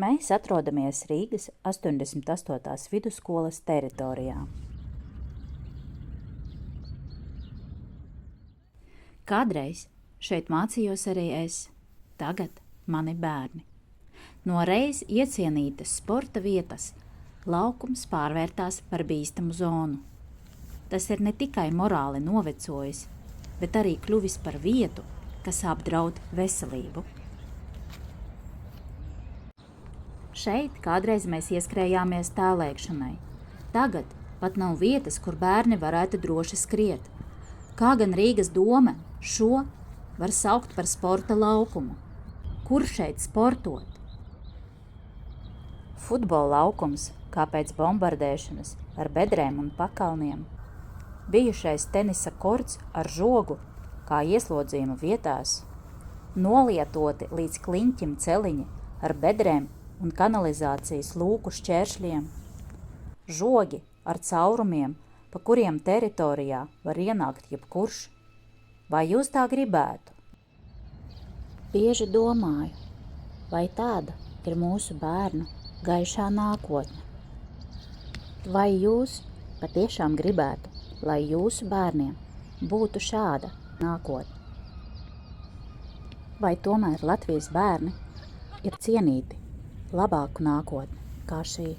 Mēs atrodamies Rīgas 88. vidusskolas teritorijā. Kādreiz šeit mācījos arī es, tagad mani bērni. No reiz iecienītas sporta vietas laukums pārvērtās par bīstamu zonu. Tas ir ne tikai morāli novecojis, bet arī kļuvis par vietu, kas apdraud veselību. Šeit kādreiz mēs ieskrējāmies tālēkšanai. Tagad pat nav vietas, kur bērni varētu droši skriet. Kā gan Rīgas doma šo var saukt par sporta laukumu? Kur šeit sportot? Futbola laukums, kā pēc bombardēšanas, ar bedrēm un pakalniem. Bijušais tenisa korts ar žogu, kā ieslodzījuma vietās. Nolietoti līdz kliņķim celiņi ar bedrēm un kanalizācijas lūku šķēršļiem. Žogi ar caurumiem, pa kuriem teritorijā var ienākt jebkurš. Vai jūs tā gribētu? Bieži domāju, vai tāda ir mūsu bērnu gaišā nākotne? Vai jūs patiešām gribētu, lai jūsu bērniem būtu šāda nākotne? Vai tomēr Latvijas bērni ir cienīti labāku nākotni kā šī?